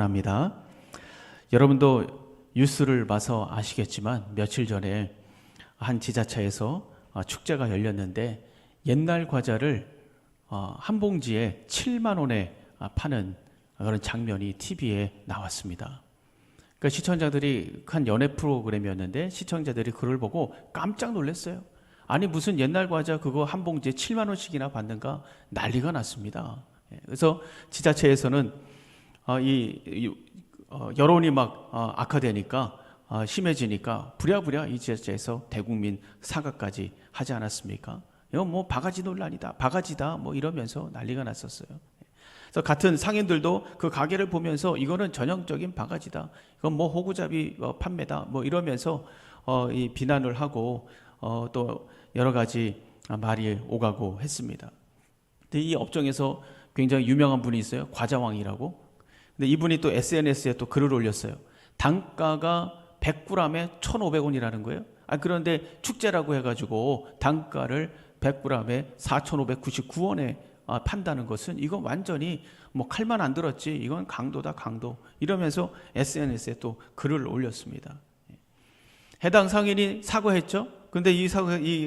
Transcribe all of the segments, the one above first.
합니다. 여러분도 뉴스를 봐서 아시겠지만 며칠 전에 한 지자체에서 축제가 열렸는데 옛날 과자를 한 봉지에 7만 원에 파는 그런 장면이 TV에 나왔습니다. 그러니까 시청자들이 한 연애 프로그램이었는데 시청자들이 그걸 보고 깜짝 놀랐어요. 아니 무슨 옛날 과자 그거 한 봉지에 7만 원씩이나 받는가 난리가 났습니다. 그래서 지자체에서는 여론이 막 악화되니까 심해지니까 부랴부랴 이 지자체에서 대국민 사과까지 하지 않았습니까? 이건 뭐 바가지 논란이다, 바가지다 뭐 이러면서 난리가 났었어요. 그래서 같은 상인들도 그 가게를 보면서 이거는 전형적인 바가지다, 이건 뭐 호구잡이 판매다 뭐 이러면서 이 비난을 하고 또 여러 가지 말이 오가고 했습니다. 근데 이 업종에서 굉장히 유명한 분이 있어요. 과자왕이라고. 근데 이분이 또 SNS에 또 글을 올렸어요. 단가가 100g에 1,500원이라는 거예요. 그런데 축제라고 해가지고 단가를 100g에 4,599원에 판다는 것은 이건 완전히 뭐 칼만 안 들었지, 이건 강도다 강도, 이러면서 SNS에 또 글을 올렸습니다. 해당 상인이 사과했죠. 근데 이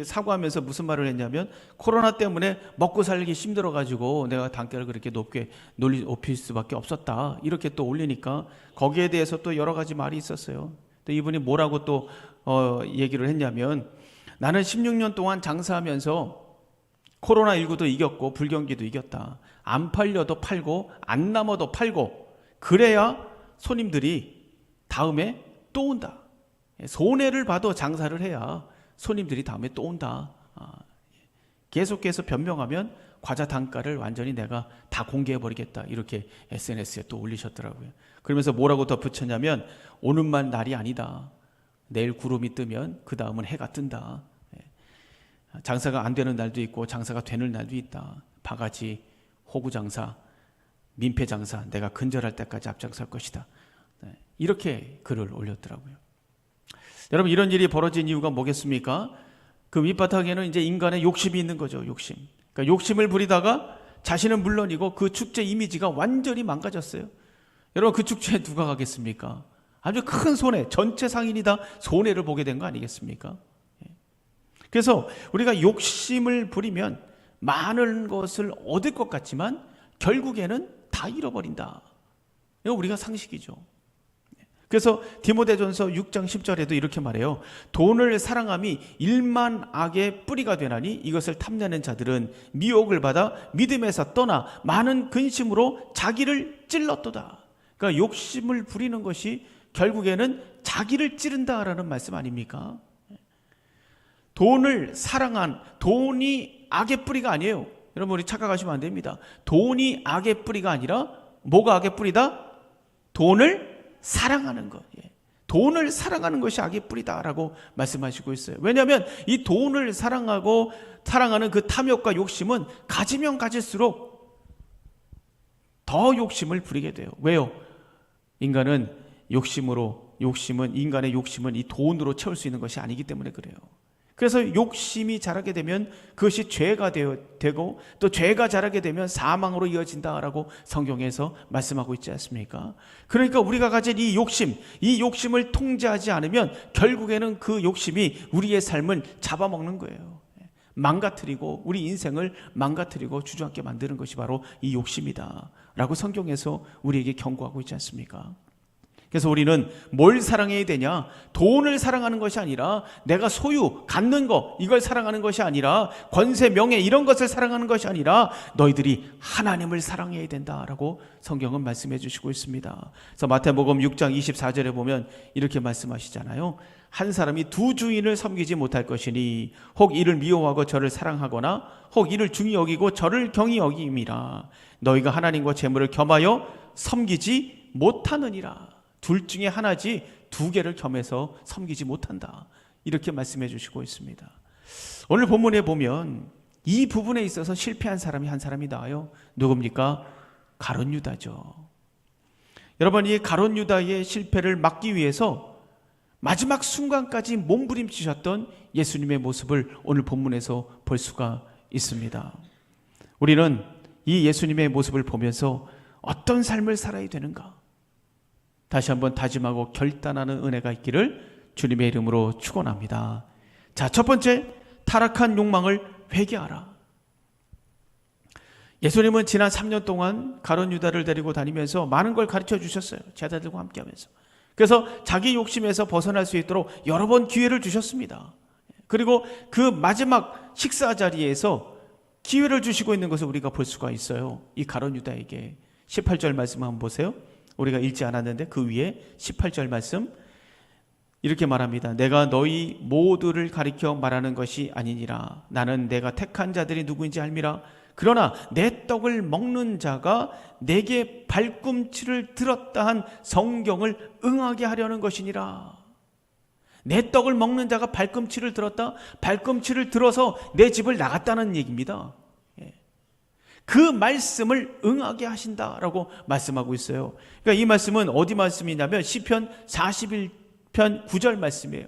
사과하면서 무슨 말을 했냐면, 코로나 때문에 먹고 살기 힘들어가지고 내가 단가를 그렇게 높일 수밖에 없었다, 이렇게 또 올리니까 거기에 대해서 또 여러 가지 말이 있었어요. 또 이분이 뭐라고 또 얘기를 했냐면, 나는 16년 동안 장사하면서 코로나19도 이겼고 불경기도 이겼다. 안 팔려도 팔고 안 남아도 팔고, 그래야 손님들이 다음에 또 온다. 손해를 봐도 장사를 해야 손님들이 다음에 또 온다. 계속해서 변명하면 과자 단가를 완전히 내가 다 공개해버리겠다, 이렇게 SNS에 또 올리셨더라고요. 그러면서 뭐라고 덧붙였냐면, 오늘만 날이 아니다. 내일 구름이 뜨면 그 다음은 해가 뜬다. 장사가 안 되는 날도 있고 장사가 되는 날도 있다. 바가지, 호구 장사, 민폐 장사, 내가 근절할 때까지 앞장설 것이다. 이렇게 글을 올렸더라고요. 여러분, 이런 일이 벌어진 이유가 뭐겠습니까? 그 밑바닥에는 이제 인간의 욕심이 있는 거죠. 욕심. 그러니까 욕심을 부리다가 자신은 물론이고 그 축제 이미지가 완전히 망가졌어요. 여러분, 그 축제에 누가 가겠습니까? 아주 큰 손해, 전체 상인이 다 손해를 보게 된 거 아니겠습니까? 그래서 우리가 욕심을 부리면 많은 것을 얻을 것 같지만 결국에는 다 잃어버린다. 이거 우리가 상식이죠. 그래서 디모데전서 6장 10절에도 이렇게 말해요. 돈을 사랑함이 일만 악의 뿌리가 되나니 이것을 탐내는 자들은 미혹을 받아 믿음에서 떠나 많은 근심으로 자기를 찔렀도다. 그러니까 욕심을 부리는 것이 결국에는 자기를 찌른다라는 말씀 아닙니까? 돈을 사랑한, 돈이 악의 뿌리가 아니에요. 여러분, 우리 착각하시면 안 됩니다. 돈이 악의 뿌리가 아니라 뭐가 악의 뿌리다? 돈을 사랑하는 것. 돈을 사랑하는 것이 악의 뿌리다라고 말씀하시고 있어요. 왜냐하면 이 돈을 사랑하는 그 탐욕과 욕심은 가지면 가질수록 더 욕심을 부리게 돼요. 왜요? 인간은 인간의 욕심은 이 돈으로 채울 수 있는 것이 아니기 때문에 그래요. 그래서 욕심이 자라게 되면 그것이 죄가 되고, 또 죄가 자라게 되면 사망으로 이어진다라고 성경에서 말씀하고 있지 않습니까? 그러니까 우리가 가진 이 욕심을 통제하지 않으면 결국에는 그 욕심이 우리의 삶을 잡아먹는 거예요. 망가뜨리고 우리 인생을 망가뜨리고 주저앉게 만드는 것이 바로 이 욕심이다 라고 성경에서 우리에게 경고하고 있지 않습니까? 그래서 우리는 뭘 사랑해야 되냐? 돈을 사랑하는 것이 아니라, 내가 갖는 거, 이걸 사랑하는 것이 아니라, 권세, 명예 이런 것을 사랑하는 것이 아니라 너희들이 하나님을 사랑해야 된다라고 성경은 말씀해 주시고 있습니다. 그래서 마태복음 6장 24절에 보면 이렇게 말씀하시잖아요. 한 사람이 두 주인을 섬기지 못할 것이니 혹 이를 미워하고 저를 사랑하거나 혹 이를 중히 여기고 저를 경히 여김이라. 너희가 하나님과 재물을 겸하여 섬기지 못하느니라. 둘 중에 하나지 두 개를 겸해서 섬기지 못한다, 이렇게 말씀해 주시고 있습니다. 오늘 본문에 보면 이 부분에 있어서 실패한 사람이 한 사람이 나와요. 누굽니까? 가룟 유다죠. 여러분, 이 가룟 유다의 실패를 막기 위해서 마지막 순간까지 몸부림치셨던 예수님의 모습을 오늘 본문에서 볼 수가 있습니다. 우리는 이 예수님의 모습을 보면서 어떤 삶을 살아야 되는가? 다시 한번 다짐하고 결단하는 은혜가 있기를 주님의 이름으로 축원합니다. 자, 첫 번째, 타락한 욕망을 회개하라. 예수님은 지난 3년 동안 가룟 유다를 데리고 다니면서 많은 걸 가르쳐 주셨어요. 제자들과 함께 하면서. 그래서 자기 욕심에서 벗어날 수 있도록 여러 번 기회를 주셨습니다. 그리고 그 마지막 식사 자리에서 기회를 주시고 있는 것을 우리가 볼 수가 있어요. 이 가룟 유다에게 18절 말씀 한번 보세요. 우리가 읽지 않았는데 그 위에 18절 말씀 이렇게 말합니다. 내가 너희 모두를 가리켜 말하는 것이 아니니라. 나는 내가 택한 자들이 누구인지 알미라. 그러나 내 떡을 먹는 자가 내게 발꿈치를 들었다 한 성경을 응하게 하려는 것이니라. 내 떡을 먹는 자가 발꿈치를 들었다? 발꿈치를 들어서 내 집을 나갔다는 얘기입니다. 그 말씀을 응하게 하신다라고 말씀하고 있어요. 그러니까 이 말씀은 어디 말씀이냐면 시편 41편 9절 말씀이에요.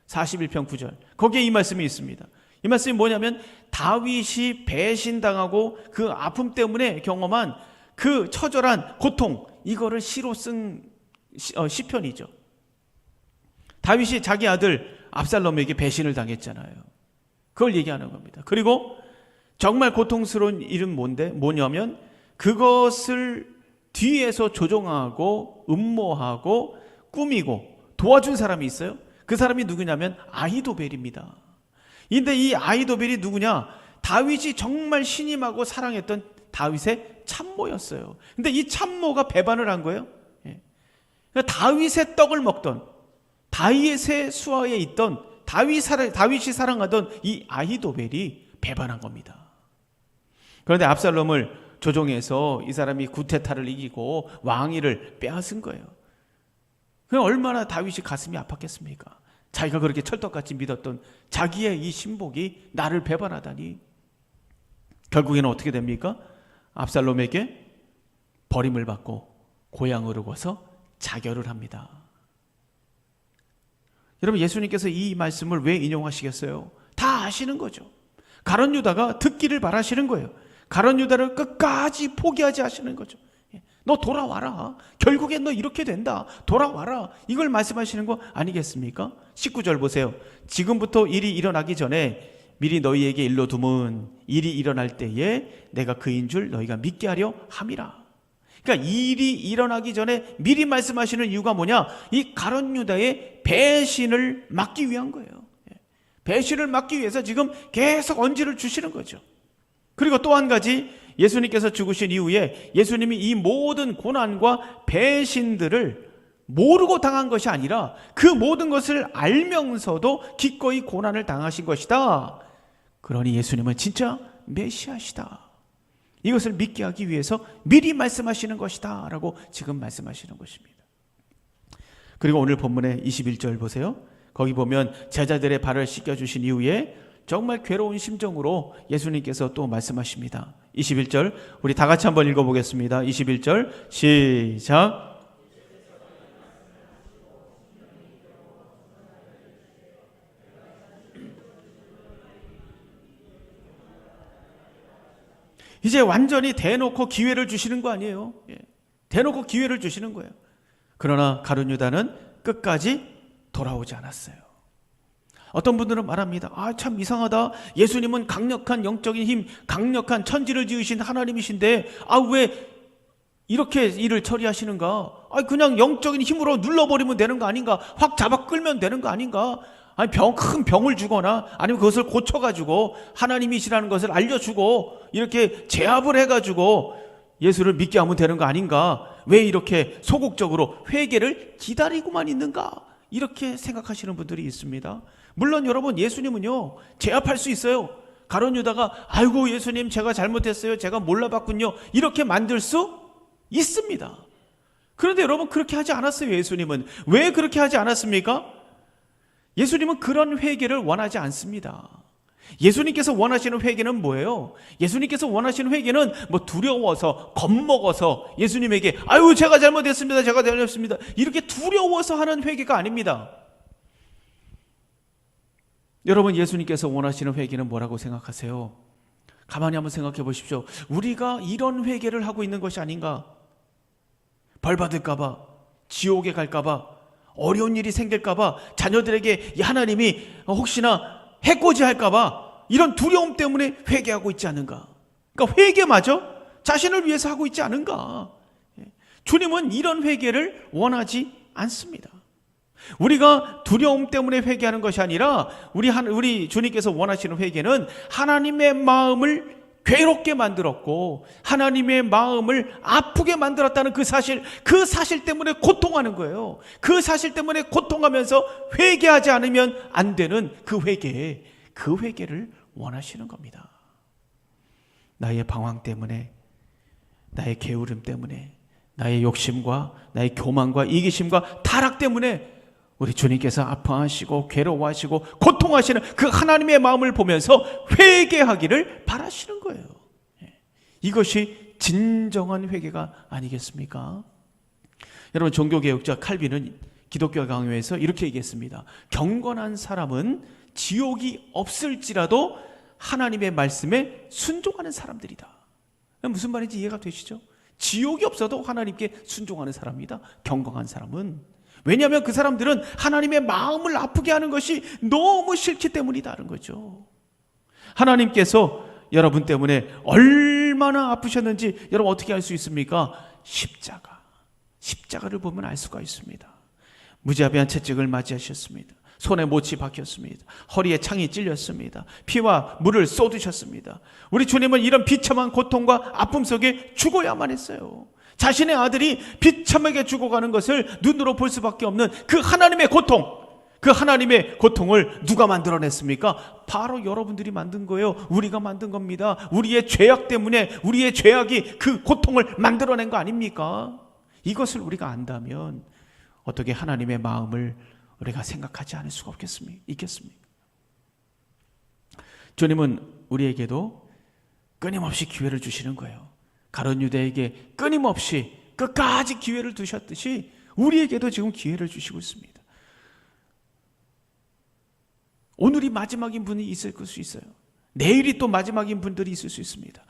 41편 9절. 거기에 이 말씀이 있습니다. 이 말씀이 뭐냐면 다윗이 배신당하고 그 아픔 때문에 경험한 그 처절한 고통, 이거를 시로 쓴 시편이죠. 다윗이 자기 아들 압살롬에게 배신을 당했잖아요. 그걸 얘기하는 겁니다. 그리고 정말 고통스러운 일은 뭐냐면 그것을 뒤에서 조종하고 음모하고 꾸미고 도와준 사람이 있어요. 그 사람이 누구냐면 아히도벨입니다. 근데 이 아히도벨이 누구냐? 다윗이 정말 신임하고 사랑했던 다윗의 참모였어요. 근데 이 참모가 배반을 한 거예요. 그러니까 다윗의 떡을 먹던, 다윗의 수하에 있던, 다윗이 사랑하던 이 아히도벨이 배반한 겁니다. 그런데 압살롬을 조종해서 이 사람이 구테타를 이기고 왕위를 빼앗은 거예요. 그럼 얼마나 다윗이 가슴이 아팠겠습니까? 자기가 그렇게 철떡같이 믿었던 자기의 이 신복이 나를 배반하다니. 결국에는 어떻게 됩니까? 압살롬에게 버림을 받고 고향으로 가서 자결을 합니다. 여러분, 예수님께서 이 말씀을 왜 인용하시겠어요? 다 아시는 거죠. 가룟 유다가 듣기를 바라시는 거예요. 가룟 유다를 끝까지 포기하지 하시는 거죠. 너 돌아와라. 결국엔 너 이렇게 된다. 돌아와라. 이걸 말씀하시는 거 아니겠습니까? 19절 보세요. 지금부터 일이 일어나기 전에 미리 너희에게 일러두면 일이 일어날 때에 내가 그인 줄 너희가 믿게 하려 함이라. 그러니까 일이 일어나기 전에 미리 말씀하시는 이유가 뭐냐? 이 가룟 유다의 배신을 막기 위한 거예요. 배신을 막기 위해서 지금 계속 언지를 주시는 거죠. 그리고 또 한 가지, 예수님께서 죽으신 이후에 예수님이 이 모든 고난과 배신들을 모르고 당한 것이 아니라 그 모든 것을 알면서도 기꺼이 고난을 당하신 것이다. 그러니 예수님은 진짜 메시아시다. 이것을 믿게 하기 위해서 미리 말씀하시는 것이다 라고 지금 말씀하시는 것입니다. 그리고 오늘 본문의 21절 보세요. 거기 보면 제자들의 발을 씻겨주신 이후에 정말 괴로운 심정으로 예수님께서 또 말씀하십니다. 21절 우리 다 같이 한번 읽어보겠습니다. 21절 시작. 이제 완전히 대놓고 기회를 주시는 거 아니에요. 대놓고 기회를 주시는 거예요. 그러나 가룟 유다는 끝까지 돌아오지 않았어요. 어떤 분들은 말합니다. 참 이상하다. 예수님은 강력한 영적인 힘, 강력한 천지를 지으신 하나님이신데 왜 이렇게 일을 처리하시는가? 그냥 영적인 힘으로 눌러버리면 되는 거 아닌가? 확 잡아 끌면 되는 거 아닌가? 큰 병을 주거나 아니면 그것을 고쳐가지고 하나님이시라는 것을 알려주고 이렇게 제압을 해가지고 예수를 믿게 하면 되는 거 아닌가? 왜 이렇게 소극적으로 회개를 기다리고만 있는가? 이렇게 생각하시는 분들이 있습니다. 물론 여러분, 예수님은요 제압할 수 있어요. 가룟 유다가 아이고 예수님 제가 잘못했어요, 제가 몰라봤군요, 이렇게 만들 수 있습니다. 그런데 여러분, 그렇게 하지 않았어요. 예수님은 왜 그렇게 하지 않았습니까? 예수님은 그런 회개를 원하지 않습니다. 예수님께서 원하시는 회개는 뭐예요? 예수님께서 원하시는 회개는 두려워서 겁먹어서 예수님에게 아유 제가 잘못했습니다, 제가 잘못했습니다, 이렇게 두려워서 하는 회개가 아닙니다. 여러분, 예수님께서 원하시는 회개는 뭐라고 생각하세요? 가만히 한번 생각해 보십시오. 우리가 이런 회개를 하고 있는 것이 아닌가? 벌 받을까 봐 지옥에 갈까봐, 어려운 일이 생길까봐, 자녀들에게 하나님이 혹시나 해코지 할까봐 이런 두려움 때문에 회개하고 있지 않은가? 그러니까 회개마저 자신을 위해서 하고 있지 않은가? 주님은 이런 회개를 원하지 않습니다. 우리가 두려움 때문에 회개하는 것이 아니라 우리 주님께서 원하시는 회개는 하나님의 마음을 괴롭게 만들었고 하나님의 마음을 아프게 만들었다는 그 사실 때문에 고통하는 거예요. 그 사실 때문에 고통하면서 회개하지 않으면 안 되는 그 회개를 원하시는 겁니다. 나의 방황 때문에, 나의 게으름 때문에, 나의 욕심과 나의 교만과 이기심과 타락 때문에 우리 주님께서 아파하시고 괴로워하시고 고통하시는 그 하나님의 마음을 보면서 회개하기를 바라시는 거예요. 이것이 진정한 회개가 아니겠습니까? 여러분, 종교개혁자 칼빈은 기독교 강요에서 이렇게 얘기했습니다. 경건한 사람은 지옥이 없을지라도 하나님의 말씀에 순종하는 사람들이다. 무슨 말인지 이해가 되시죠? 지옥이 없어도 하나님께 순종하는 사람이다, 경건한 사람은. 왜냐하면 그 사람들은 하나님의 마음을 아프게 하는 것이 너무 싫기 때문이다는 거죠. 하나님께서 여러분 때문에 얼마나 아프셨는지 여러분 어떻게 알 수 있습니까? 십자가를 보면 알 수가 있습니다. 무자비한 채찍을 맞이하셨습니다. 손에 못이 박혔습니다. 허리에 창이 찔렸습니다. 피와 물을 쏟으셨습니다. 우리 주님은 이런 비참한 고통과 아픔 속에 죽어야만 했어요. 자신의 아들이 비참하게 죽어가는 것을 눈으로 볼 수밖에 없는 그 하나님의 고통, 그 하나님의 고통을 누가 만들어냈습니까? 바로 여러분들이 만든 거예요. 우리가 만든 겁니다. 우리의 죄악 때문에, 우리의 죄악이 그 고통을 만들어낸 거 아닙니까? 이것을 우리가 안다면 어떻게 하나님의 마음을 우리가 생각하지 않을 수가 있겠습니까? 주님은 우리에게도 끊임없이 기회를 주시는 거예요. 가룟 유다에게 끊임없이 끝까지 기회를 두셨듯이 우리에게도 지금 기회를 주시고 있습니다. 오늘이 마지막인 분이 있을 수 있어요. 내일이 또 마지막인 분들이 있을 수 있습니다.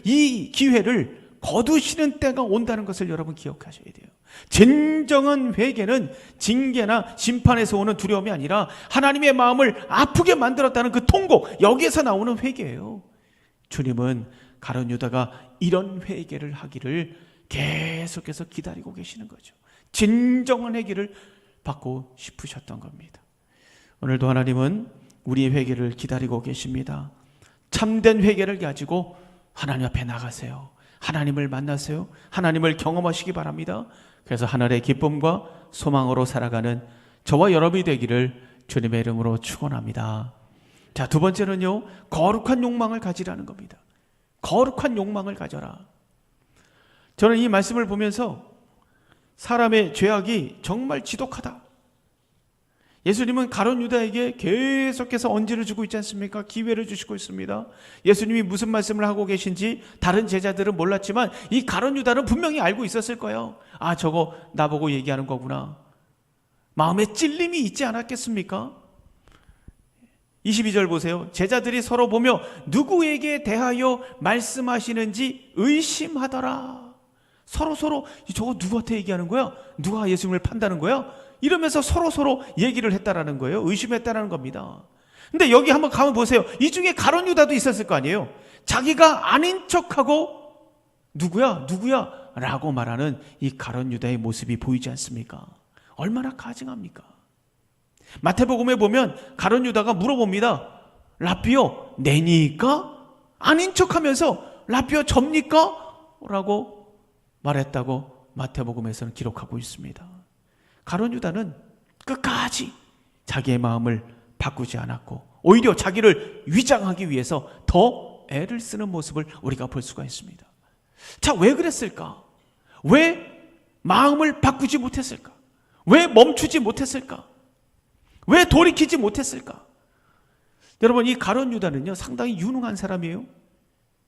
이 기회를 거두시는 때가 온다는 것을 여러분 기억하셔야 돼요. 진정한 회개는 징계나 심판에서 오는 두려움이 아니라 하나님의 마음을 아프게 만들었다는 그 통곡, 여기에서 나오는 회개예요. 주님은 가룟 유다가 이런 회개를 하기를 계속해서 기다리고 계시는 거죠. 진정한 회개를 받고 싶으셨던 겁니다. 오늘도 하나님은 우리의 회개를 기다리고 계십니다. 참된 회개를 가지고 하나님 앞에 나가세요. 하나님을 만나세요. 하나님을 경험하시기 바랍니다. 그래서 하늘의 기쁨과 소망으로 살아가는 저와 여러분이 되기를 주님의 이름으로 축원합니다. 자, 두 번째는요, 거룩한 욕망을 가지라는 겁니다. 거룩한 욕망을 가져라. 저는 이 말씀을 보면서 사람의 죄악이 정말 지독하다. 예수님은 가룟 유다에게 계속해서 언지를 주고 있지 않습니까? 기회를 주시고 있습니다. 예수님이 무슨 말씀을 하고 계신지 다른 제자들은 몰랐지만 이 가룟 유다는 분명히 알고 있었을 거예요. 아, 저거 나보고 얘기하는 거구나. 마음에 찔림이 있지 않았겠습니까? 22절 보세요. 제자들이 서로 보며 누구에게 대하여 말씀하시는지 의심하더라. 서로 저거 누구한테 얘기하는 거야? 누가 예수님을 판다는 거야? 이러면서 서로 얘기를 했다라는 거예요. 의심했다라는 겁니다. 근데 여기 한번 가면 보세요. 이 중에 가룟 유다도 있었을 거 아니에요. 자기가 아닌 척하고 누구야 라고 말하는 이 가룟 유다의 모습이 보이지 않습니까? 얼마나 가증합니까? 마태복음에 보면 가룟 유다가 물어봅니다. 라삐요, 내니까? 아닌 척하면서 라삐요, 접니까? 라고 말했다고 마태복음에서는 기록하고 있습니다. 가룟 유다는 끝까지 자기의 마음을 바꾸지 않았고 오히려 자기를 위장하기 위해서 더 애를 쓰는 모습을 우리가 볼 수가 있습니다. 자, 왜 그랬을까? 왜 마음을 바꾸지 못했을까? 왜 멈추지 못했을까? 왜 돌이키지 못했을까? 여러분, 이 가룟 유다는요, 상당히 유능한 사람이에요.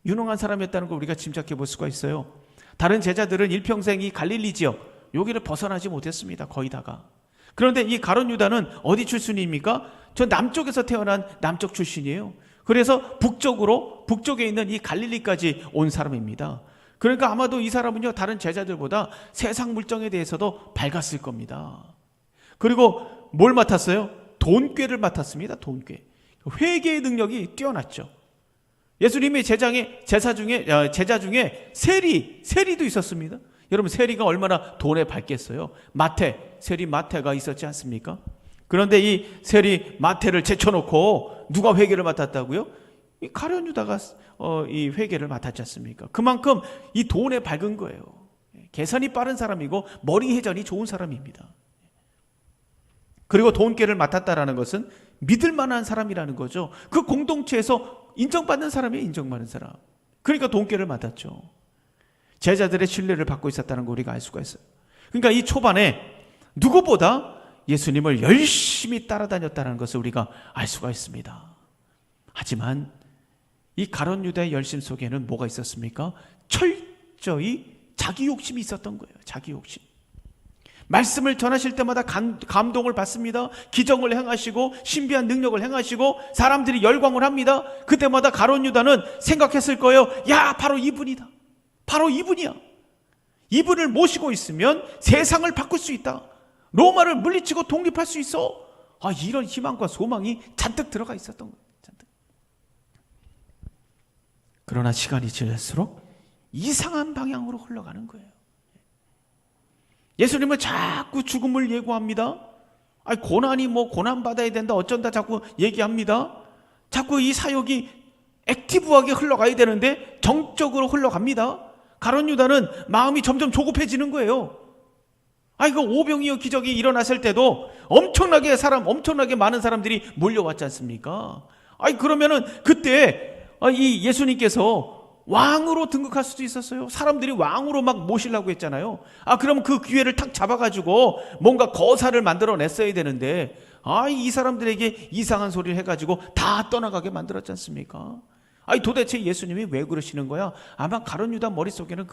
유능한 사람이었다는 걸 우리가 짐작해 볼 수가 있어요. 다른 제자들은 일평생 이 갈릴리 지역 여기를 벗어나지 못했습니다. 거의 다가. 그런데 이 가룟 유다는 어디 출신입니까? 저 남쪽에서 태어난 남쪽 출신이에요. 그래서 북쪽에 있는 이 갈릴리까지 온 사람입니다. 그러니까 아마도 이 사람은요, 다른 제자들보다 세상 물정에 대해서도 밝았을 겁니다. 그리고 뭘 맡았어요? 돈꾀를 맡았습니다. 돈꾀. 회개의 능력이 뛰어났죠. 예수님의 제자 중에 세리도 있었습니다. 여러분, 세리가 얼마나 돈에 밝겠어요? 세리 마태가 있었지 않습니까? 그런데 이 세리 마태를 제쳐놓고 누가 회개를 맡았다고요? 이 가룟 유다가 이 회개를 맡았지 않습니까? 그만큼 이 돈에 밝은 거예요. 계산이 빠른 사람이고 머리 회전이 좋은 사람입니다. 그리고 돈꾀를 맡았다라는 것은 믿을 만한 사람이라는 거죠. 그 공동체에서 인정받는 사람이에요. 인정받는 사람. 그러니까 돈꾀를 맡았죠. 제자들의 신뢰를 받고 있었다는 걸 우리가 알 수가 있어요. 그러니까 이 초반에 누구보다 예수님을 열심히 따라다녔다는 것을 우리가 알 수가 있습니다. 하지만 이 가룟 유다의 열심 속에는 뭐가 있었습니까? 철저히 자기 욕심이 있었던 거예요. 자기 욕심. 말씀을 전하실 때마다 감동을 받습니다. 기적을 행하시고 신비한 능력을 행하시고 사람들이 열광을 합니다. 그때마다 가룟 유다는 생각했을 거예요. 야, 바로 이분이다. 바로 이분이야. 이분을 모시고 있으면 세상을 바꿀 수 있다. 로마를 물리치고 독립할 수 있어. 이런 희망과 소망이 잔뜩 들어가 있었던 거예요. 잔뜩. 그러나 시간이 지날수록 이상한 방향으로 흘러가는 거예요. 예수님은 자꾸 죽음을 예고합니다. 고난이 고난받아야 된다 어쩐다 자꾸 얘기합니다. 자꾸 이 사역이 액티브하게 흘러가야 되는데 정적으로 흘러갑니다. 가룟 유다는 마음이 점점 조급해지는 거예요. 그 오병이어 기적이 일어났을 때도 엄청나게 많은 사람들이 몰려왔지 않습니까? 그러면은 그때 이 예수님께서 왕으로 등극할 수도 있었어요. 사람들이 왕으로 막 모시려고 했잖아요. 그럼 그 기회를 탁 잡아가지고 뭔가 거사를 만들어냈어야 되는데 이 사람들에게 이상한 소리를 해가지고 다 떠나가게 만들었지 않습니까? 도대체 예수님이 왜 그러시는 거야? 아마 가룟 유다 머릿속에는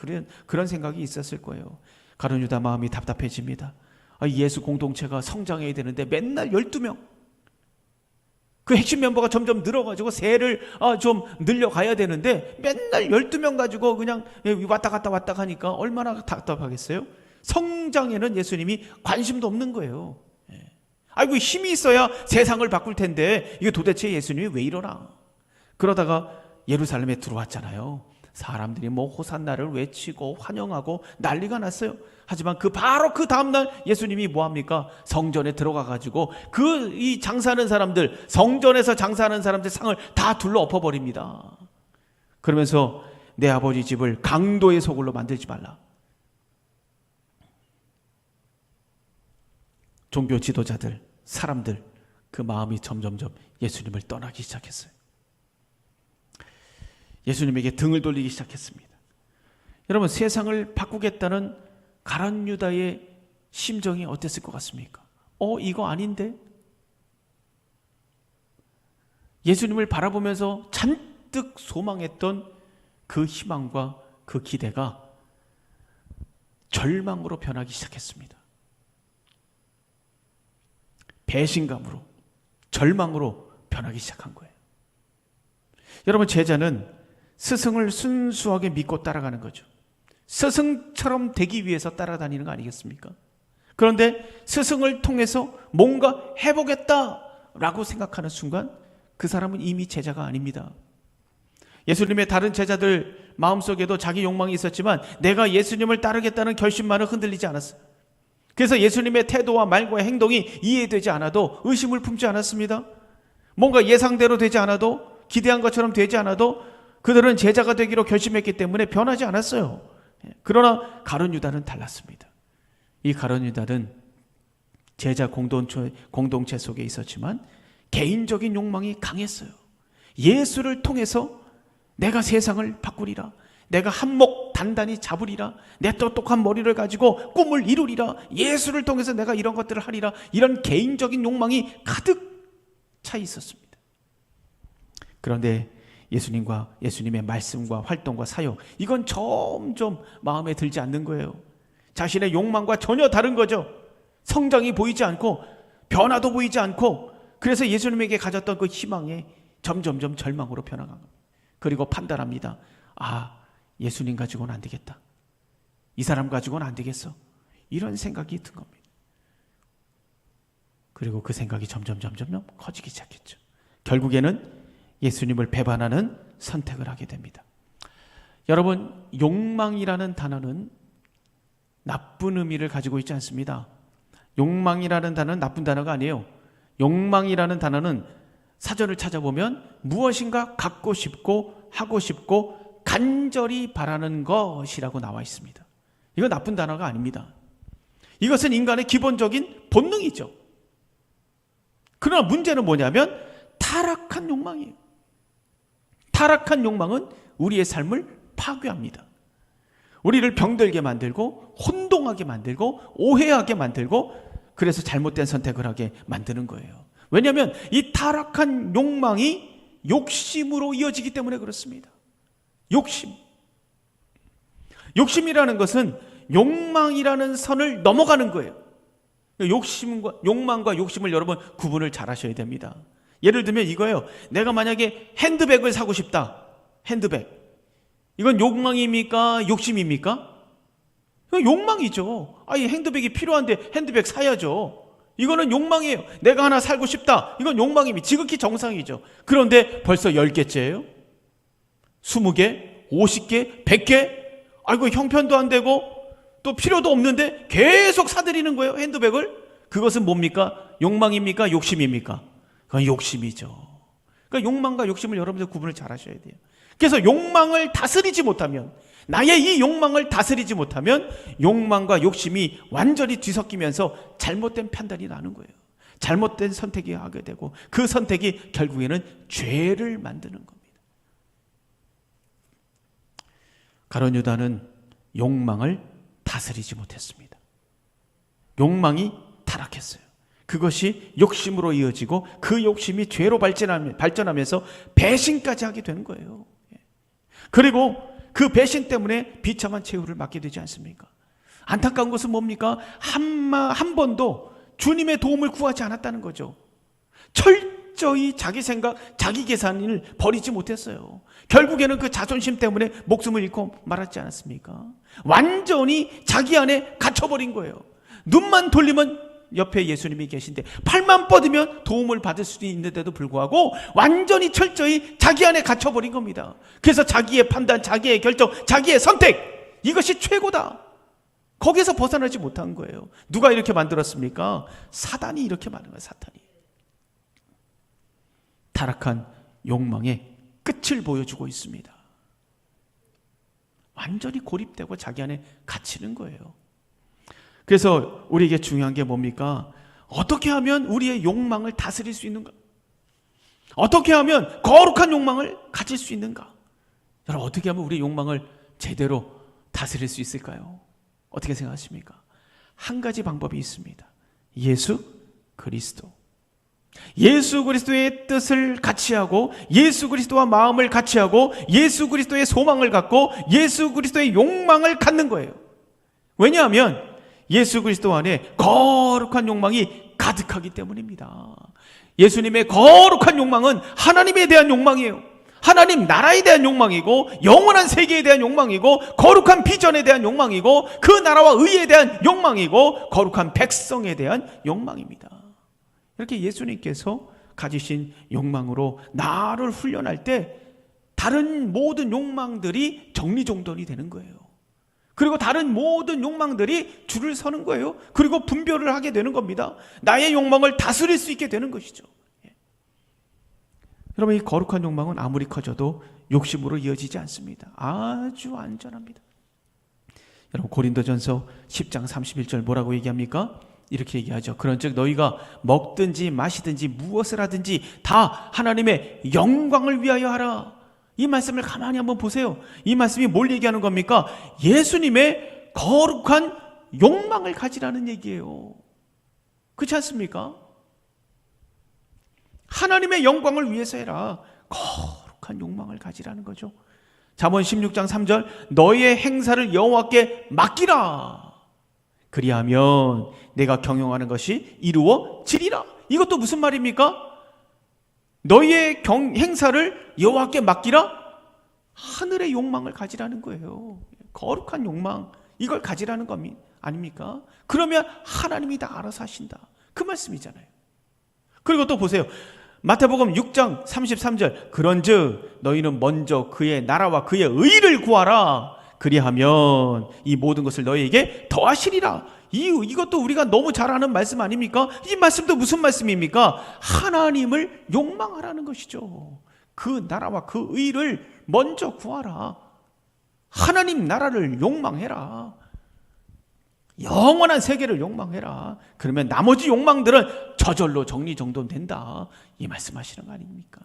그런 생각이 있었을 거예요. 가룟 유다 마음이 답답해집니다. 예수 공동체가 성장해야 되는데 맨날 12명, 그 핵심 멤버가 점점 늘어가지고 세를 좀 늘려가야 되는데 맨날 12명 가지고 그냥 왔다 갔다 하니까 얼마나 답답하겠어요? 성장에는 예수님이 관심도 없는 거예요. 힘이 있어야 세상을 바꿀 텐데 이게 도대체 예수님이 왜 이러나? 그러다가 예루살렘에 들어왔잖아요. 사람들이 호산나를 외치고 환영하고 난리가 났어요. 하지만 바로 그 다음날 예수님이 뭐합니까? 성전에 들어가가지고 이 장사하는 사람들, 성전에서 장사하는 사람들 상을 다 둘러 엎어버립니다. 그러면서 내 아버지 집을 강도의 소굴로 만들지 말라. 종교 지도자들, 사람들, 그 마음이 점점점 예수님을 떠나기 시작했어요. 예수님에게 등을 돌리기 시작했습니다. 여러분, 세상을 바꾸겠다는 가룟 유다의 심정이 어땠을 것 같습니까? 이거 아닌데? 예수님을 바라보면서 잔뜩 소망했던 그 희망과 그 기대가 절망으로 변하기 시작했습니다. 배신감으로, 절망으로 변하기 시작한 거예요. 여러분, 제자는 스승을 순수하게 믿고 따라가는 거죠. 스승처럼 되기 위해서 따라다니는 거 아니겠습니까? 그런데 스승을 통해서 뭔가 해보겠다라고 생각하는 순간 그 사람은 이미 제자가 아닙니다. 예수님의 다른 제자들 마음속에도 자기 욕망이 있었지만 내가 예수님을 따르겠다는 결심만은 흔들리지 않았어요. 그래서 예수님의 태도와 말과 행동이 이해되지 않아도 의심을 품지 않았습니다. 뭔가 예상대로 되지 않아도, 기대한 것처럼 되지 않아도 그들은 제자가 되기로 결심했기 때문에 변하지 않았어요. 그러나 가룟 유다는 달랐습니다. 이 가룟 유다는 제자 공동체 속에 있었지만 개인적인 욕망이 강했어요. 예수를 통해서 내가 세상을 바꾸리라, 내가 한몫 단단히 잡으리라, 내 똑똑한 머리를 가지고 꿈을 이루리라, 예수를 통해서 내가 이런 것들을 하리라, 이런 개인적인 욕망이 가득 차 있었습니다. 그런데 예수님의 말씀과 활동과 사역, 이건 점점 마음에 들지 않는 거예요. 자신의 욕망과 전혀 다른 거죠. 성장이 보이지 않고 변화도 보이지 않고, 그래서 예수님에게 가졌던 그 희망에 점점점 절망으로 변화간 겁니다. 그리고 판단합니다. 예수님 가지고는 안 되겠다. 이 사람 가지고는 안 되겠어. 이런 생각이 든 겁니다. 그리고 그 생각이 점점 커지기 시작했죠. 결국에는 예수님을 배반하는 선택을 하게 됩니다. 여러분, 욕망이라는 단어는 나쁜 의미를 가지고 있지 않습니다. 욕망이라는 단어는 나쁜 단어가 아니에요. 욕망이라는 단어는 사전을 찾아보면 무엇인가 갖고 싶고 하고 싶고 간절히 바라는 것이라고 나와 있습니다. 이거 나쁜 단어가 아닙니다. 이것은 인간의 기본적인 본능이죠. 그러나 문제는 뭐냐면 타락한 욕망이에요. 타락한 욕망은 우리의 삶을 파괴합니다. 우리를 병들게 만들고 혼동하게 만들고 오해하게 만들고 그래서 잘못된 선택을 하게 만드는 거예요. 왜냐하면 이 타락한 욕망이 욕심으로 이어지기 때문에 그렇습니다. 욕심이라는 것은 욕망이라는 선을 넘어가는 거예요. 욕망과 욕심을 여러분 구분을 잘 하셔야 됩니다. 예를 들면 이거예요. 내가 만약에 핸드백을 사고 싶다. 핸드백. 이건 욕망입니까? 욕심입니까? 이건 욕망이죠. 이 핸드백이 필요한데 핸드백 사야죠. 이거는 욕망이에요. 내가 하나 살고 싶다. 이건 욕망입니다. 지극히 정상이죠. 그런데 벌써 10개째예요. 20개, 50개, 100개. 아이고 형편도 안 되고 또 필요도 없는데 계속 사들이는 거예요. 핸드백을. 그것은 뭡니까? 욕망입니까? 욕심입니까? 그건 욕심이죠. 그러니까 욕망과 욕심을 여러분들 구분을 잘 하셔야 돼요. 그래서 욕망을 다스리지 못하면, 나의 이 욕망을 다스리지 못하면 욕망과 욕심이 완전히 뒤섞이면서 잘못된 판단이 나는 거예요. 잘못된 선택이 하게 되고 그 선택이 결국에는 죄를 만드는 겁니다. 가룟 유다는 욕망을 다스리지 못했습니다. 욕망이 타락했어요. 그것이 욕심으로 이어지고 그 욕심이 죄로 발전하면서 배신까지 하게 되는 거예요. 그리고 그 배신 때문에 비참한 최후를 맞게 되지 않습니까? 안타까운 것은 뭡니까? 한 번도 주님의 도움을 구하지 않았다는 거죠. 철저히 자기 생각, 자기 계산을 버리지 못했어요. 결국에는 그 자존심 때문에 목숨을 잃고 말았지 않았습니까? 완전히 자기 안에 갇혀버린 거예요. 눈만 돌리면 옆에 예수님이 계신데 팔만 뻗으면 도움을 받을 수 있는데도 불구하고 완전히 철저히 자기 안에 갇혀버린 겁니다. 그래서 자기의 판단, 자기의 결정, 자기의 선택, 이것이 최고다. 거기서 벗어나지 못한 거예요. 누가 이렇게 만들었습니까? 사단이 이렇게 만든 거예요. 사탄이. 타락한 욕망의 끝을 보여주고 있습니다. 완전히 고립되고 자기 안에 갇히는 거예요. 그래서 우리에게 중요한 게 뭡니까? 어떻게 하면 우리의 욕망을 다스릴 수 있는가? 어떻게 하면 거룩한 욕망을 가질 수 있는가? 여러분, 어떻게 하면 우리의 욕망을 제대로 다스릴 수 있을까요? 어떻게 생각하십니까? 한 가지 방법이 있습니다. 예수 그리스도. 예수 그리스도의 뜻을 같이 하고 예수 그리스도와 마음을 같이 하고 예수 그리스도의 소망을 갖고 예수 그리스도의 욕망을 갖는 거예요. 왜냐하면 예수 그리스도 안에 거룩한 욕망이 가득하기 때문입니다. 예수님의 거룩한 욕망은 하나님에 대한 욕망이에요. 하나님 나라에 대한 욕망이고 영원한 세계에 대한 욕망이고 거룩한 비전에 대한 욕망이고 그 나라와 의에 대한 욕망이고 거룩한 백성에 대한 욕망입니다. 이렇게 예수님께서 가지신 욕망으로 나를 훈련할 때 다른 모든 욕망들이 정리정돈이 되는 거예요. 그리고 다른 모든 욕망들이 줄을 서는 거예요. 그리고 분별을 하게 되는 겁니다. 나의 욕망을 다스릴 수 있게 되는 것이죠. 여러분, 이 거룩한 욕망은 아무리 커져도 욕심으로 이어지지 않습니다. 아주 안전합니다. 여러분, 고린도전서 10장 31절 뭐라고 얘기합니까? 이렇게 얘기하죠. 그런즉 너희가 먹든지 마시든지 무엇을 하든지 다 하나님의 영광을 위하여 하라. 이 말씀을 가만히 한번 보세요. 이 말씀이 뭘 얘기하는 겁니까? 예수님의 거룩한 욕망을 가지라는 얘기예요. 그렇지 않습니까? 하나님의 영광을 위해서 해라. 거룩한 욕망을 가지라는 거죠. 잠언 16장 3절 너희의 행사를 여호와께 맡기라. 그리하면 내가 경영하는 것이 이루어지리라. 이것도 무슨 말입니까? 너희의 행사를 여호와께 맡기라? 하늘의 욕망을 가지라는 거예요. 거룩한 욕망, 이걸 가지라는 거 아닙니까? 그러면 하나님이 다 알아서 하신다, 그 말씀이잖아요. 그리고 또 보세요. 마태복음 6장 33절, 그런즉 너희는 먼저 그의 나라와 그의 의를 구하라. 그리하면 이 모든 것을 너희에게 더하시리라. 이것도 우리가 너무 잘 아는 말씀 아닙니까? 이 말씀도 무슨 말씀입니까? 하나님을 욕망하라는 것이죠. 그 나라와 그 의를 먼저 구하라. 하나님 나라를 욕망해라. 영원한 세계를 욕망해라. 그러면 나머지 욕망들은 저절로 정리정돈된다, 이 말씀하시는 거 아닙니까?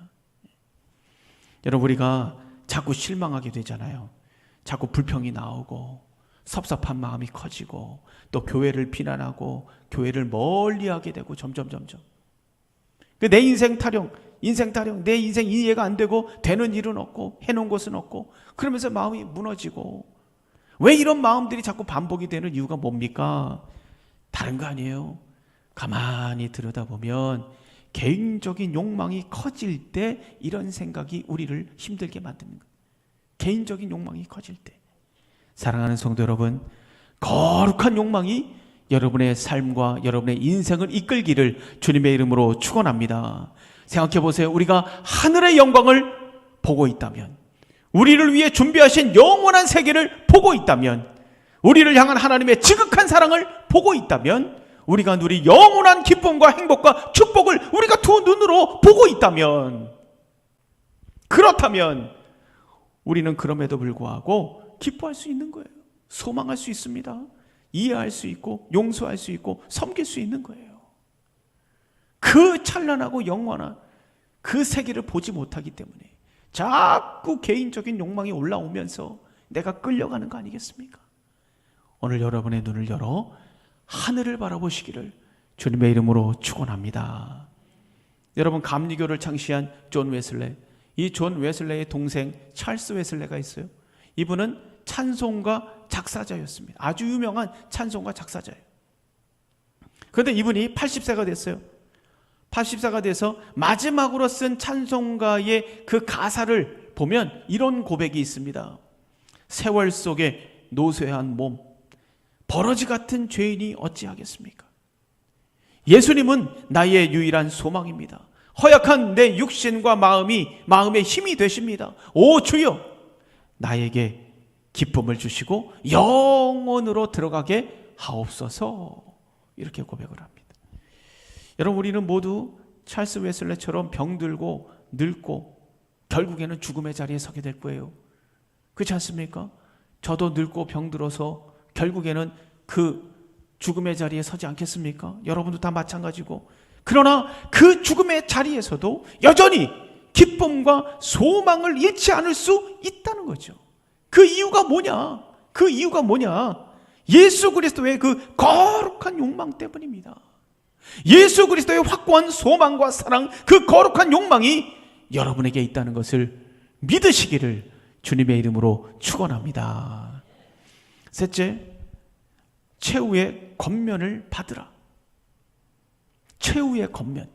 여러분, 우리가 자꾸 실망하게 되잖아요. 자꾸 불평이 나오고 섭섭한 마음이 커지고 또 교회를 비난하고 교회를 멀리하게 되고 점점 내 인생 타령, 내 인생 이해가 안 되고 되는 일은 없고 해놓은 것은 없고 그러면서 마음이 무너지고, 왜 이런 마음들이 자꾸 반복이 되는 이유가 뭡니까? 다른 거 아니에요. 가만히 들여다보면 개인적인 욕망이 커질 때 이런 생각이 우리를 힘들게 만드는 거예요. 개인적인 욕망이 커질 때. 사랑하는 성도 여러분, 거룩한 욕망이 여러분의 삶과 여러분의 인생을 이끌기를 주님의 이름으로 축원합니다. 생각해 보세요. 우리가 하늘의 영광을 보고 있다면, 우리를 위해 준비하신 영원한 세계를 보고 있다면, 우리를 향한 하나님의 지극한 사랑을 보고 있다면, 우리가 누릴 영원한 기쁨과 행복과 축복을 우리가 두 눈으로 보고 있다면, 그렇다면 우리는 그럼에도 불구하고 기뻐할 수 있는 거예요. 소망할 수 있습니다. 이해할 수 있고 용서할 수 있고 섬길 수 있는 거예요. 그 찬란하고 영원한 그 세계를 보지 못하기 때문에 자꾸 개인적인 욕망이 올라오면서 내가 끌려가는 거 아니겠습니까? 오늘 여러분의 눈을 열어 하늘을 바라보시기를 주님의 이름으로 축원합니다. 여러분, 감리교를 창시한 존 웨슬레, 이 존 웨슬레의 동생 찰스 웨슬레가 있어요. 이분은 찬송가 작사자였습니다. 아주 유명한 찬송가 작사자예요. 그런데 이분이 80세가 됐어요. 80세가 돼서 마지막으로 쓴 찬송가의 그 가사를 보면 이런 고백이 있습니다. 세월 속에 노쇠한 몸, 버러지 같은 죄인이 어찌하겠습니까? 예수님은 나의 유일한 소망입니다. 허약한 내 육신과 마음의 힘이 되십니다. 오 주여, 나에게 기쁨을 주시고 영원으로 들어가게 하옵소서. 이렇게 고백을 합니다. 여러분, 우리는 모두 찰스 웨슬레처럼 병들고 늙고 결국에는 죽음의 자리에 서게 될 거예요. 그렇지 않습니까? 저도 늙고 병들어서 결국에는 그 죽음의 자리에 서지 않겠습니까? 여러분도 다 마찬가지고. 그러나 그 죽음의 자리에서도 여전히 기쁨과 소망을 잃지 않을 수 있다는 거죠. 그 이유가 뭐냐? 그 이유가 뭐냐? 예수 그리스도의 그 거룩한 욕망 때문입니다. 예수 그리스도의 확고한 소망과 사랑, 그 거룩한 욕망이 여러분에게 있다는 것을 믿으시기를 주님의 이름으로 축원합니다. 셋째, 최후의 권면을 받으라. 최후의 권면.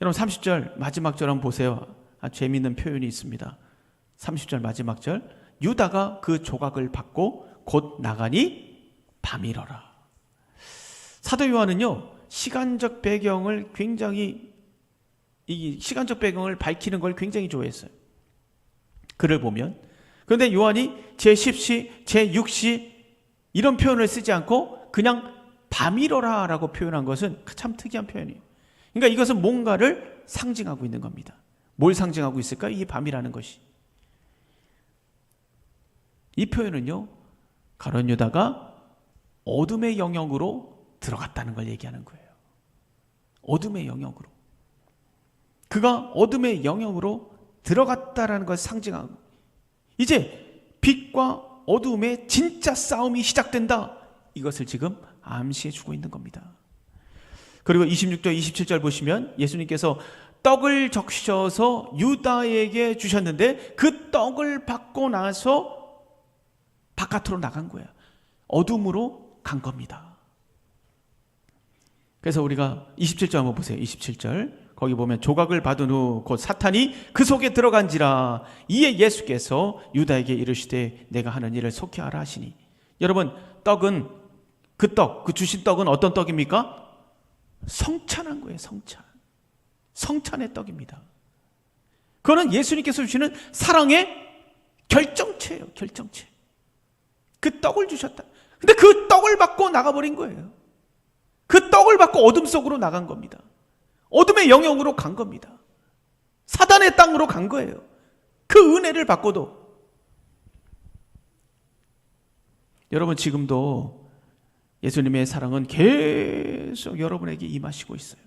여러분, 30절 마지막 절 한번 보세요. 재미있는 표현이 있습니다. 30절 마지막 절, 유다가 그 조각을 받고 곧 나가니 밤이러라. 사도 요한은요, 시간적 배경을 밝히는 걸 굉장히 좋아했어요. 글을 보면. 그런데 요한이 제10시, 제6시 이런 표현을 쓰지 않고 그냥 밤이러라 라고 표현한 것은 참 특이한 표현이에요. 그러니까 이것은 뭔가를 상징하고 있는 겁니다. 뭘 상징하고 있을까요? 이 밤이라는 것이. 이 표현은요, 가룟 유다가 어둠의 영역으로 들어갔다는 걸 얘기하는 거예요. 어둠의 영역으로. 그가 어둠의 영역으로 들어갔다라는 걸 상징하고, 이제 빛과 어둠의 진짜 싸움이 시작된다, 이것을 지금 암시해 주고 있는 겁니다. 그리고 26절 27절 보시면 예수님께서 떡을 적셔서 유다에게 주셨는데 그 떡을 받고 나서 바깥으로 나간 거예요. 어둠으로 간 겁니다. 그래서 우리가 27절 한번 보세요. 27절 거기 보면 조각을 받은 후 곧 사탄이 그 속에 들어간지라. 이에 예수께서 유다에게 이르시되 내가 하는 일을 속히 하라 하시니. 여러분, 떡은 그 주신 떡은 어떤 떡입니까? 성찬한 거예요. 성찬의 떡입니다. 그거는 예수님께서 주시는 사랑의 결정체예요. 결정체. 그 떡을 주셨다. 근데 그 떡을 받고 나가버린 거예요. 그 떡을 받고 어둠 속으로 나간 겁니다. 어둠의 영역으로 간 겁니다. 사단의 땅으로 간 거예요. 그 은혜를 받고도. 여러분, 지금도 예수님의 사랑은 계속 여러분에게 임하시고 있어요.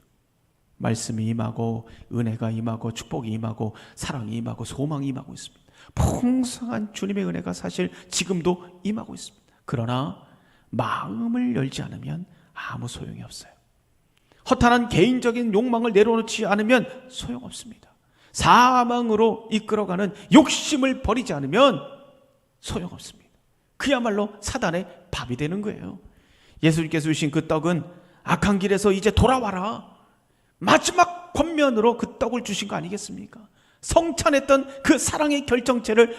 말씀이 임하고 은혜가 임하고 축복이 임하고 사랑이 임하고 소망이 임하고 있습니다. 풍성한 주님의 은혜가 사실 지금도 임하고 있습니다. 그러나 마음을 열지 않으면 아무 소용이 없어요. 허탄한 개인적인 욕망을 내려놓지 않으면 소용없습니다. 사망으로 이끌어가는 욕심을 버리지 않으면 소용없습니다. 그야말로 사단의 밥이 되는 거예요. 예수님께서 주신 그 떡은 악한 길에서 이제 돌아와라, 마지막 권면으로 그 떡을 주신 거 아니겠습니까? 성찬했던 그 사랑의 결정체를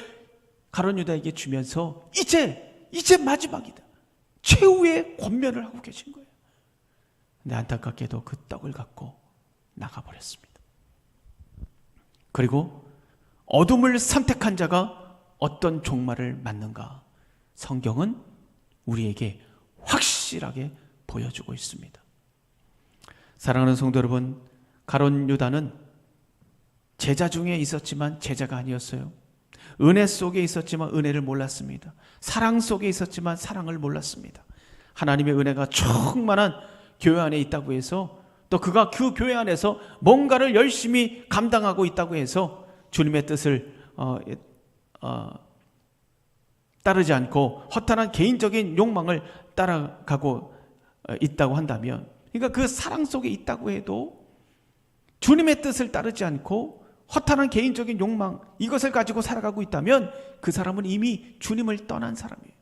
가룟 유다에게 주면서 이제 마지막이다, 최후의 권면을 하고 계신 거예요. 근데 안타깝게도 그 떡을 갖고 나가버렸습니다. 그리고 어둠을 선택한 자가 어떤 종말을 맞는가, 성경은 우리에게 확실하게 보여주고 있습니다. 사랑하는 성도 여러분, 가룟 유다는 제자 중에 있었지만 제자가 아니었어요. 은혜 속에 있었지만 은혜를 몰랐습니다. 사랑 속에 있었지만 사랑을 몰랐습니다. 하나님의 은혜가 충만한 교회 안에 있다고 해서, 또 그가 그 교회 안에서 뭔가를 열심히 감당하고 있다고 해서 주님의 뜻을 따르지 않고 허탄한 개인적인 욕망을 따라가고 있다고 한다면, 그러니까 그 사랑 속에 있다고 해도 주님의 뜻을 따르지 않고 허탄한 개인적인 욕망, 이것을 가지고 살아가고 있다면 그 사람은 이미 주님을 떠난 사람이에요.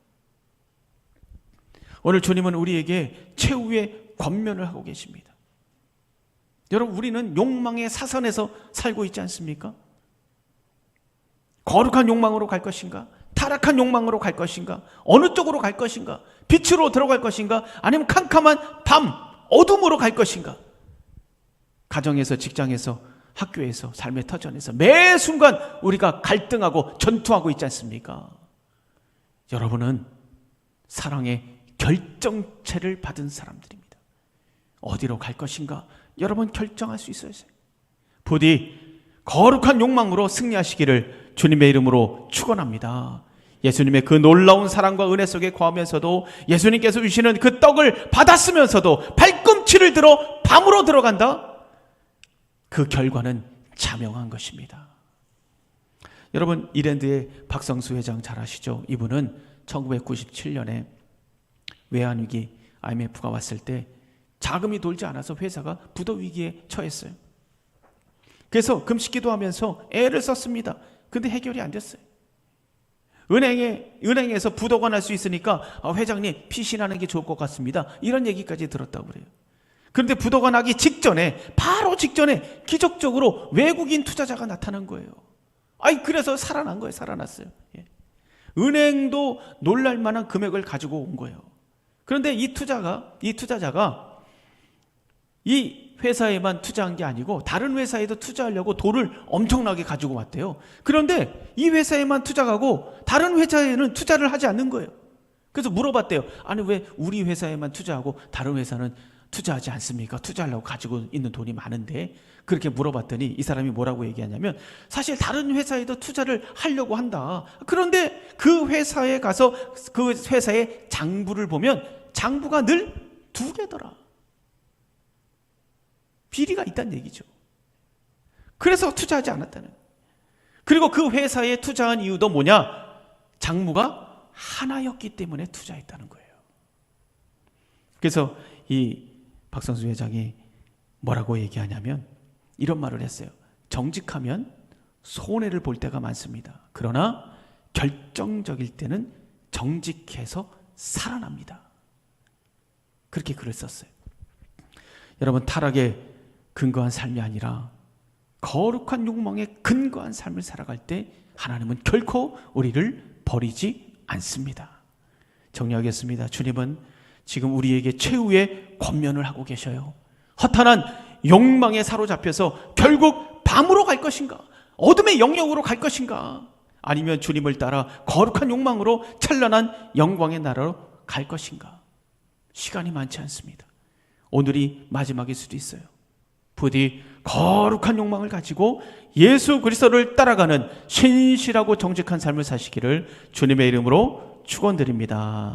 오늘 주님은 우리에게 최후의 권면을 하고 계십니다. 여러분, 우리는 욕망의 사선에서 살고 있지 않습니까? 거룩한 욕망으로 갈 것인가? 타락한 욕망으로 갈 것인가? 어느 쪽으로 갈 것인가? 빛으로 들어갈 것인가? 아니면 캄캄한 밤, 어둠으로 갈 것인가? 가정에서, 직장에서, 학교에서, 삶의 터전에서 매 순간 우리가 갈등하고 전투하고 있지 않습니까? 여러분은 사랑의 결정체를 받은 사람들입니다. 어디로 갈 것인가? 여러분 결정할 수 있어야 해요. 부디 거룩한 욕망으로 승리하시기를 주님의 이름으로 축원합니다. 예수님의 그 놀라운 사랑과 은혜 속에 거하면서도, 예수님께서 주시는 그 떡을 받았으면서도 발꿈치를 들어 밤으로 들어간다? 그 결과는 자명한 것입니다. 여러분, 이랜드의 박성수 회장 잘 아시죠? 이분은 1997년에 외환위기 IMF가 왔을 때 자금이 돌지 않아서 회사가 부도 위기에 처했어요. 그래서 금식기도 하면서 애를 썼습니다. 근데 해결이 안 됐어요. 은행에서 부도가 날 수 있으니까 회장님 피신하는 게 좋을 것 같습니다, 이런 얘기까지 들었다고 그래요. 그런데 부도가 나기 직전에, 바로 직전에 기적적으로 외국인 투자자가 나타난 거예요. 그래서 살아난 거예요. 살아났어요. 예. 은행도 놀랄 만한 금액을 가지고 온 거예요. 그런데 이 투자자가 이 회사에만 투자한 게 아니고 다른 회사에도 투자하려고 돈을 엄청나게 가지고 왔대요. 그런데 이 회사에만 투자하고 다른 회사에는 투자를 하지 않는 거예요. 그래서 물어봤대요. 아니, 왜 우리 회사에만 투자하고 다른 회사는 투자하지 않습니까? 투자하려고 가지고 있는 돈이 많은데. 그렇게 물어봤더니 이 사람이 뭐라고 얘기하냐면, 사실 다른 회사에도 투자를 하려고 한다. 그런데 그 회사에 가서 그 회사의 장부를 보면 장부가 늘 2개더라. 비리가 있다는 얘기죠. 그래서 투자하지 않았다는. 그리고 그 회사에 투자한 이유도 뭐냐? 장부가 하나였기 때문에 투자했다는 거예요. 그래서 이 박성수 회장이 뭐라고 얘기하냐면 이런 말을 했어요. 정직하면 손해를 볼 때가 많습니다. 그러나 결정적일 때는 정직해서 살아납니다. 그렇게 글을 썼어요. 여러분, 타락에 근거한 삶이 아니라 거룩한 욕망에 근거한 삶을 살아갈 때 하나님은 결코 우리를 버리지 않습니다. 정리하겠습니다. 주님은 지금 우리에게 최후의 권면을 하고 계셔요. 허탄한 욕망에 사로잡혀서 결국 밤으로 갈 것인가? 어둠의 영역으로 갈 것인가? 아니면 주님을 따라 거룩한 욕망으로 찬란한 영광의 나라로 갈 것인가? 시간이 많지 않습니다. 오늘이 마지막일 수도 있어요. 부디 거룩한 욕망을 가지고 예수 그리스도를 따라가는 신실하고 정직한 삶을 사시기를 주님의 이름으로 축원드립니다.